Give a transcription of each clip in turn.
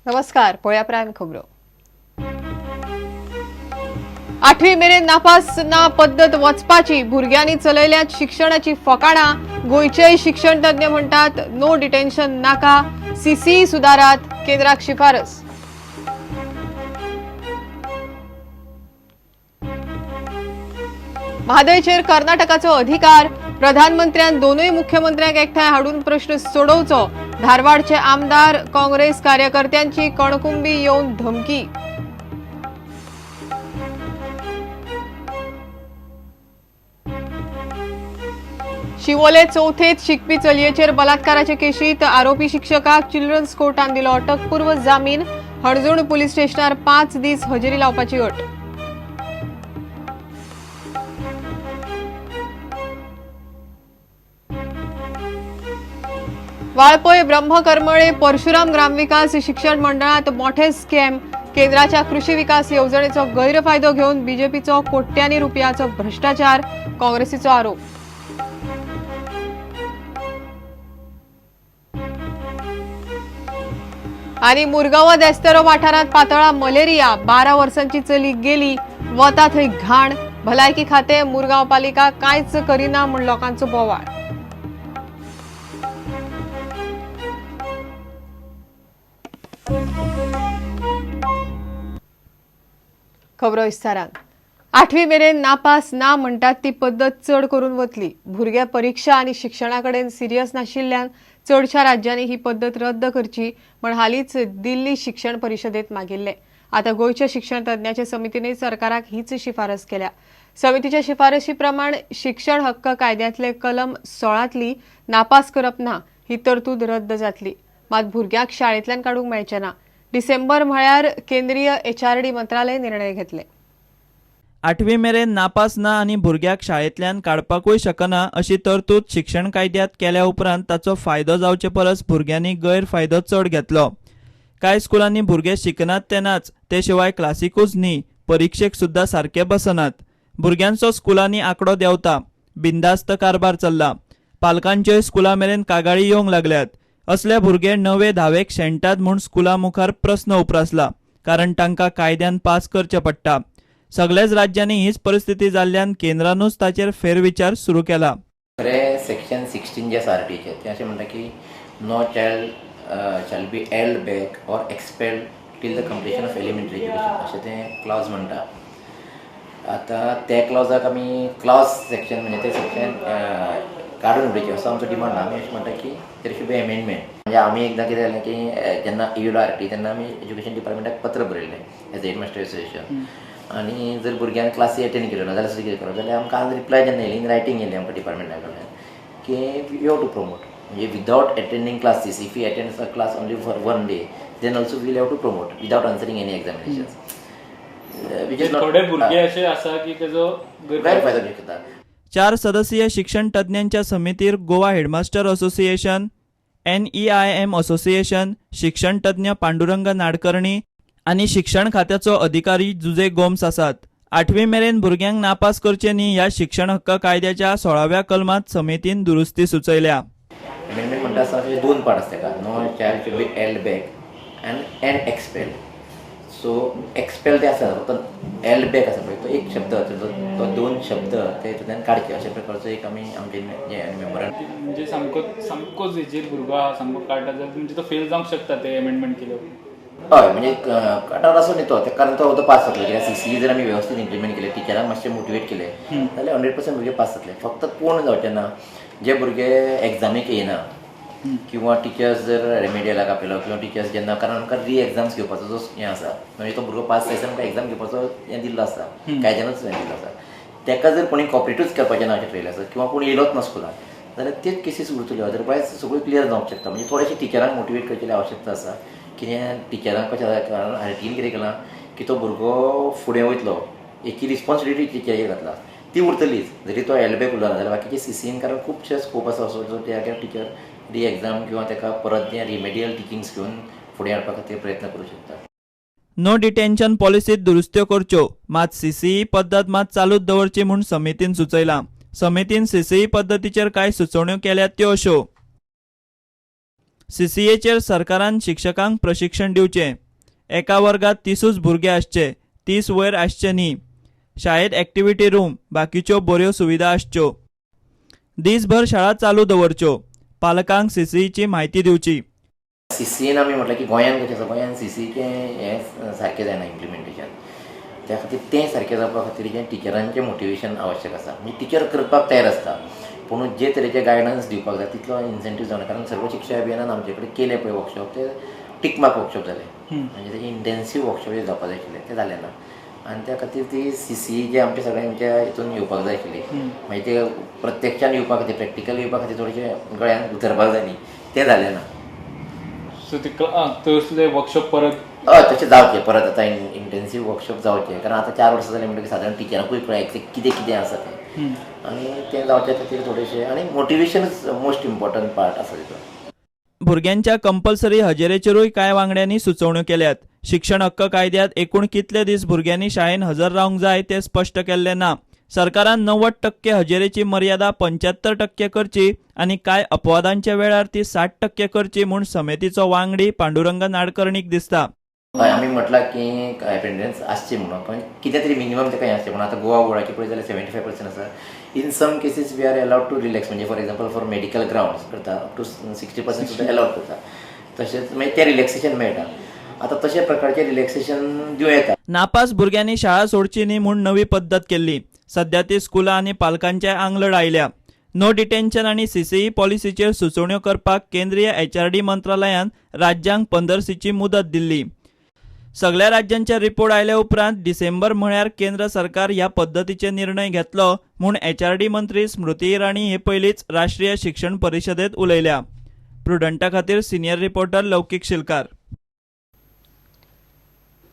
नमस्कार, पळया प्रायम खबरो। 8वी मेरेन नापास ना पद्धत वचपाची भुरग्यांनी चलयल्यात शिक्षणाची फकाणां। गोयचे शिक्षण तज्ञ म्हणतात नो डिटेन्शन नाका, सीसी सुदारात, केंद्राक शिफारस। म्हादयचेर कर्नाटकाचो अधिकार, प्रधानमंत्र्यान दोनूय मुख्यमंत्र्यांक एकठांय हाडून प्रश्न सोडवचो। धारवाडचे आमदार काँग्रेस कार्यकर्त्यांची कणकुंबी येवन धमकी। शिवोले चौथेत शिकपी चलयेचेर बलात्काराचे केशीत आरोपी शिक्षकाक चिल्ड्रन्स कोर्टान दिलो अटकपूर्व जामीन। हणजूण पुलीस स्टेशनार 5 दीस हजेरी लावपाची अट। वाळपय ब्रह्मकर्मळे परशुराम ग्रामविकास शिक्षण मंडळात मोठे स्कॅम। केंद्राच्या कृषी विकास येवजणेचो गैरफायदो घेवन बीजेपीचो कोट्यांनी रुपयाचो भ्रष्टाचार, काँग्रेसीचो आरोप। आणि मुरगांव देस्तेरो वाठारात पातळा मलेरिया, 12 वर्सांची चली गेली, वता थंय घाण। भलायकी खाते मुरगांव पालिका कांयच करिना म्हूण लोकांचो बोवाळ। खबरो विस्तारान। 8वी मेरेन नापास ना म्हणटात ती पद्धत चड करून वतली। भुरगे परीक्षा आणि शिक्षणाकडेन सिरियस नाशिल्ल्यान चडशा राज्यांनी ही पद्धत रद्द करची म्हण हालींच दिल्ली शिक्षण परिशदेत मागिल्ले। आता गोयच्या शिक्षण तज्ञांचे समितीने सरकाराक हीच शिफारस केल्या। समितीच्या शिफारशी प्रमाण शिक्षण हक्क कायद्यातले कलम 16तली नापास करप ना ही तरतूद रद्द जातली, मात भुरग्याक शाळेंतल्यान काडूंक मेळचे ना। डिसेंबर म्हळ्यार केंद्रीय HRD मंत्रालय निर्णय घेतले। 8वी मेरेन नापास ना आनी भुरग्याक शाळेंतल्यान काडपाकूय शकना अशी तरतूद शिक्षण कायद्यात केल्या उपरांत ताचो फायदो जावचे परस भुरग्यांनी गैरफायदो चड घेतलो। कांय स्कुलांनी भुरगे शिकनात तेन्नाच ते शिवाय क्लासीकूच न्ही, परीक्षेक सुद्धा सारके बसनात। भुरग्यांचो स्कुलांनी आंकडो देंवता, बिनधास्त कारभार चल्ला। पालकांच्योय स्कुला मेरेन कागाळी येवंक लागल्यात। असले भुरगे 9वे 10वेक शेणटात म्हूण स्कुला मुखार प्रस्न उप्रासला, कारण तांकां कायद्यान पास करचें पडटा। सगळ्याच राज्यांनी हीच परिस्थिती जाल्ल्यान केंद्रानूच ताचेर फेरविचार सुरू केला। सेक्शन 16 जे आरटीचे ते अशें म्हणटा की no child shall be held back or expelled till the completion of elementary education अशें तें क्लॉज म्हणटा। आतां त्या क्लॉजाक आमी क्लॉज सेक्शन म्हणजे ते सेक्शन काडून उडोवचें असो आमचो डिमांड ना। आमी अशें म्हणटा की देर शूड बी अमेंडमेंट। म्हणजे आमी एकदां कितें जालें की जेन्ना येयलो आरटी तेन्ना आमी एज्युकेशन डिपार्टमेंटाक पत्र बरयल्लें एज हेडमास्टर एसोसिएशन। आणि जर भुरग्यांनी क्लासी अटेंड केल्यो ना जाल्यार कितें करप जाल्यार आमकां आज रिप्लाय जेन्ना येयली रायटींग येयलें आमकां डिपार्टमेंटा कडल्यान की यू हॅव टू प्रमोट, म्हणजे without attending classes if you attend a class only for 1 day then also will have to promote without answering any examinations. थोडे भुरगे असे आसा की तेजो गैरफायदो घेतात। 4 सदस्यीय शिक्षण तज्ञांच्या समितीर Goa headmaster association, NEIM association, शिक्षण तज्ञ पांडुरंग नाडकर्णी आनी शिक्षण खात्याचो अधिकारी जुजे गोम्स आसात। 8वी मेरेन भुरग्यांक नापास करचे न्ही ह्या शिक्षण हक्क कायद्याच्या 16व्या कलमात समितीन दुरुस्ती सुचयल्या। अमेंडमेंट म्हणटा आसता ताचे 2 पार्ट आसता का, no child should be held back and expelled. So expelled ते आसा फक्त हेल्ड बॅक आसा पळय तो एक शब्द तो 2 शब्द ते हितूंतल्यान काडचे अशा प्रकारचो एक आमी आमचे मेंबरान म्हणजे सामकोच हेजेर भुरगो आहा सामको काडटा जाल्यार म्हणजे तो फेल जावंक शकता ते अमेंडमेंट केल्यावर। हय म्हणजे कटार असो न्ही तो कारण तो पास जातलो कित्याक CCE जर आमी वेवस्थीत इम्प्लिमेंट केले, टिचरांक मातशें मोटिवेट केले जाल्यार 100% भुरगे पास जातले। फक्त कोण जावचे ना जे भुरगे एग्जामीक येना किंवा टिचर्स जर रेमेडियलाक आपयलो किंवा टिचर्स जेन्ना कारण आमकां री एग्जाम्स घेवपाचो जो हें आसा म्हणजे तो भुरगो पास जायसर आमकां एग्जाम घेवपाचो हें दिल्लो आसा, कायद्यानूच हें दिल्लो आसा। ताका जर कोणी कॉपरेटूच करपाचें ना अशें थरयलें आसा किंवा कोण येयलोच ना स्कुलाक जाल्यार तेच केसीस उरतल्यो, अदरवायज सगळ्यो क्लियर जावंक शकता। म्हणजे थोडेशें टिचरांक मोटिवेट करची आवश्यकता आसा। कित्याक टिचरांक कशें आरटीन कितें केलां की तो भुरगो फुडें वयतलो हेची रिस्पॉन्सिबिलिटी टिचरीक घातला ती उरतलीच जरी तो हेल्ड बॅक उरलो ना जाल्यार बाकीचे CCEन कारण खुबशे स्कोप आसा असो जो त्या टिचर री एग्जाम किंवा ताका परत तें रिमेडियल टिचिंग्स घेवन फुडें हाडपा खातीर प्रयत्न करूं शकता। नो डिटेन्शन पॉलिसीत दुरुस्त्यो करच्यो, मात CCE पद्दत मात चालूच दवरची म्हूण समितीन सुचयलां। समितीन CCE पद्दतीचेर कांय सुचोवण्यो केल्यात त्यो अश्यो। CCAचेर सरकारान शिक्षकांक प्रशिक्षण दिवचें. एका वर्गात 30 भुरगे आसचे, 30 वयर आसचे न्ही. शाळेत एक्टिव्हिटी रूम, बाकीच्यो बऱ्यो सुविधा आसच्यो. दीसभर शाळा चालू दवरच्यो. पालकांक CCची म्हायती दिवची. CCN आमी म्हटलें की गोंयान कशें आसा, गोंयान CCचें हें सारकें जायना इम्प्लिमेंटेशन. त्या खातीर तें सारकें जावपा खातीर जें टिचरांचें मोटिवेशन आवश्यक आसा. म्हणजे टिचर करपाक तयार आसता, पूण जे तरेचे गायडन्स दिवपाक जाय तितलो इन्सेंटीव जावना. कारण सर्व शिक्षा अभियानान आमचे कडेन केले पळय वर्कशॉप, ते टिक मार्क वर्कशॉप जाले. म्हणजे तेजे इंटेन्सीव वर्कशॉप जे जावपाक जाय आशिल्ले ते जाले ना. आनी त्या खातीर ती CC जे आमच्या सगळ्यांच्या हितून येवपाक जाय आशिल्ली, मागीर ते प्रत्यक्षान येवपा खातीर, प्रॅक्टिकल येवपा खातीर थोडेशे गळ्यान उतरपाक जाय न्ही, तें जालें ना. सो तसले वर्कशॉप परत तशें जावचें परत. आतां इंटेन्सीव वर्कशॉप जावचें, कारण आतां 4 वर्सां जालीं म्हणटकीर सादारण टिचरांकूय कळ्ळें कितें कितें आसा तें. आनी तें जावचे खातीर थोडेशें आनी मोटिवेशनच मोस्ट इम्पॉर्टंट पार्ट आसा तितून. भुरग्यांच्या कंपल्सरी हजेरेचेरूय कांय वांगड्यांनी सुचोवण्यो केल्यात. शिक्षण हक्क कायद्यांत एकूण कितले दीस भुरग्यांनी शाळेंत हजर रावंक जाय तें स्पश्ट केल्लें ना. सरकारान 90% हजेरेची मर्यादा 75% करची आनी कांय अपवादांच्या वेळार ती 60% करची म्हूण समितीचो वांगडी पांडुरंग नाडकर्णीक दिसता. हय, आमी म्हटलां की एटेंडन्स आसची म्हणून, पण कितें तरी मिनिमम तेका हें आसचें म्हणून. आतां गोवा बोर्डाची पळयत जाल्यार 75% आसा. In some cases we are allowed to relax. म्हणजे for example for medical grounds करता अप टू 60% सुद्दां अलाउड करता. तशेंच मागीर तें रिलॅक्सेशन मेळटा. आतां तशे प्रकारचें रिलॅक्सेशन दिवं येता. नापास भुरग्यांनी शाळा सोडची न्ही म्हूण नवी पद्दत केल्ली. सध्या ती स्कुलां आनी पालकांच्या आंगलड आयल्या. नो डिटेन्शन आनी CCE पॉलिसीचेर सुचोवण्यो करपाक केंद्रीय HRD मंत्रालयान राज्यांक 15ची मुदत दिल्ली. सगळ्या राज्यांचे रिपोर्ट आयल्या उपरांत डिसेंबर म्हळ्यार केंद्र सरकार ह्या पद्दतीचे निर्णय घेतलो म्हूण HRD मंत्री स्मृती इराणी हे पयलींच राष्ट्रीय शिक्षण परिशदेंत उलयल्या. प्रुडंटा खातीर सिनियर रिपोर्टर लौकीक शिलकार.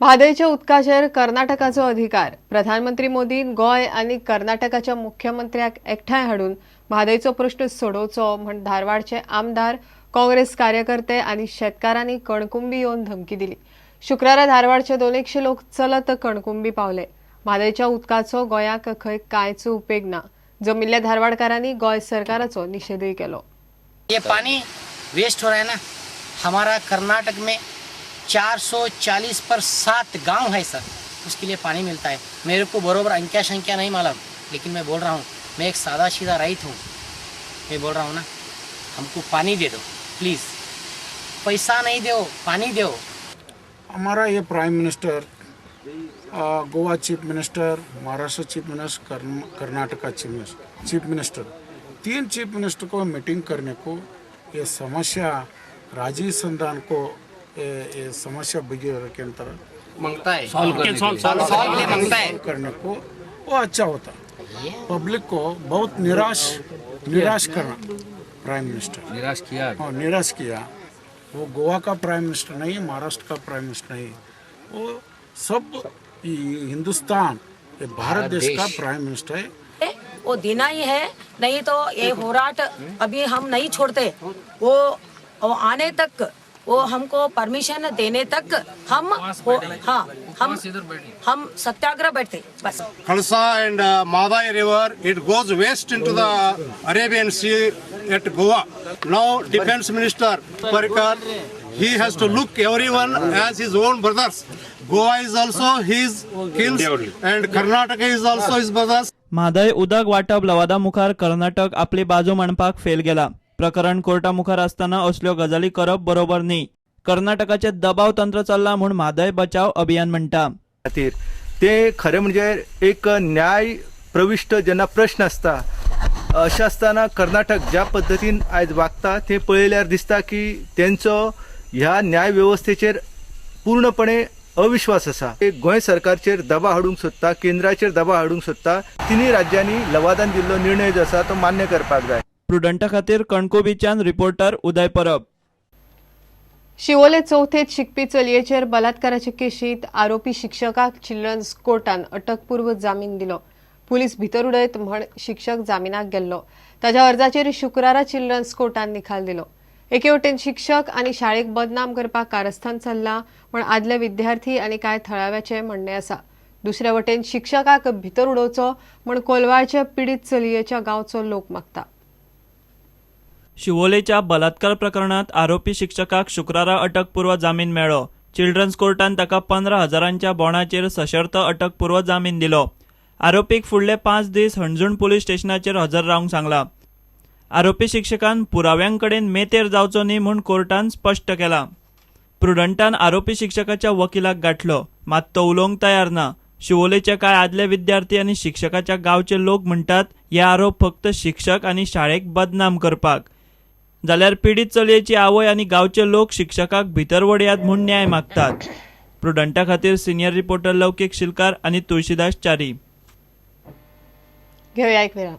म्हादयच्या उदकाचेर कर्नाटकाचो अधिकार. प्रधानमंत्री मोदीन गोंय आनी कर्नाटकाच्या मुख्यमंत्र्याक एकठांय हाडून म्हादयचो प्रश्न सोडोवचो म्हण धारवाडचे आमदार, काँग्रेस कार्यकर्ते आनी शेतकारांनी कणकुंबी येवन धमकी दिली. शुक्रारा धारवाडचे 200 लोक चलत कणकुंबी पावले. म्हादयच्या उदकाचो गोंयाक खंय कांयच उपेग ना. जमिल्ल्या धारवाडकारांनी गोंय सरकाराचो निशेधय केलो. ये पानी वेस्ट हो रहा है ना. हमारा कर्नाटक में 440 पर 7 गांव है सर, उसके लिए पानी मिलता है. मेरे को बरोबर अंक्या संख्या नहीं मालूम, लेकिन मैं बोल रहा हूँ, मैं एक सादा सीधा रईत हूँ. मैं बोल रहा हूँ ना, हमको पानी दे दो प्लीज़. पैसा नहीं दो, पानी दो. हमारा ये prime minister, Goa chief minister, Maharashtra chief minister, Karnataka chief minister, 3 chief minister को मीटिंग करने को, ये समस्या राजीव संधान को ये समस्या बगैर के अंतर मांगता है सॉल्व करने को वो अच्छा होता. पब्लिक को बहुत निराश करना प्राइम मिनिस्टर निराश किया. वो गोवा का प्राइम मिनिस्टर नहीं, महाराष्ट्र का प्राइम मिनिस्टर नहीं, वो सब हिंदुस्तान, ये भारत देश का प्राइम मिनिस्टर है. वो देना ही है, नहीं तो ये होराट अभी हम नहीं छोड़ते. वो आने तक, वो हमको परमिशन देने तक हम सत्याग्रह बैठते बस. Khalsa and Madai River, it goes west into the Arabian Sea at Goa. Now Defense Minister Parikar, he has to look everyone as his own brothers. Goa is also his kins and Karnataka is also his brothers. Mhadei उदक वाटप लवादा मुखार कर्नाटक आपली बाजू मांडपाक fail गेला. प्रकरण Carta मुखार आसतना असल्यो गजाली करप बरोबर न्ही. कर्नाटकाचे दबाव तंत्र चल्ला म्हूण म्हादय बचाव अभियान म्हणटा. ते खरें म्हणजे एक न्याय प्रविष्ट जेन्ना प्रश्न आसता, अशें आसतना कर्नाटक ज्या पद्दतीन आयज वागता तें पळयल्यार दिसता की तेंचो ह्या न्याय वेवस्थेचेर पूर्णपणे अविश्वास आसा. गोंय सरकारचेर दबाव हाडूंक सोदता, केंद्राचेर दबाव हाडूंक सोदता. तिनूय राज्यांनी लवादान दिल्लो निर्णय जो आसा तो मान्य करपाक जाय. प्रुडंटा खातीर कणकोबीच्यान रिपोर्टर उदय परब. शिवोले चवथेत शिकपी चलयेचेर बलात्काराचे केशींत आरोपी शिक्षकाक चिल्ड्रन्स कोर्टान अटकपूर्व जामीन दिलो. पुलीस भितर उडयत म्हण शिक्षक जामिनाक गेल्लो. ताच्या अर्जाचेर शुक्रारा चिल्ड्रन्स कोर्टान निकाल दिलो. एके वटेन शिक्षक आनी शाळेक बदनाम करपाक कारस्थान चल्ला म्हण आदले विद्यार्थी आनी कांय थळाव्याचे म्हणणे आसा. दुसरे वटेन शिक्षकाक भितर उडोवचो म्हण कोलवाळच्या पिडीत चलयेच्या गांवचो लोक मागता. शिवोलेच्या बलात्कार प्रकरणात आरोपी शिक्षकाक शुक्रारा अटकपूर्व जामीन मेळ्ळो. चिल्ड्रन्स कोर्टान ताका 15,000च्या बॉन्डाचेर सशर्त अटकपूर्व जामीन दिलो. आरोपीक फुडले 5 दीस हणजूण पोलीस स्टेशनाचेर हजर रावंक सांगला. आरोपी शिक्षकान पुराव्यांकडेन मेतेर जावचो न्ही म्हूण कोर्टान स्पश्ट केला. प्रुडंटान आरोपी शिक्षकाच्या वकिलाक गाठलो, मात तो उलोवंक तयार ना. शिवोलेचे कांय आदले विद्यार्थी आनी शिक्षकाच्या गांवचे लोक म्हणटात हे आरोप फक्त शिक्षक आनी शाळेक बदनाम करपाक. जाल्यार पिडीत चलयेची आवय आनी गांवचे लोक शिक्षकाक भितर वडयात म्हूण न्याय मागतात. प्रुडंटा खातीर सिनियर रिपोर्टर लौकीक शिलकार आनी तुळशीदास च्यारी. घेऊया एक विराम.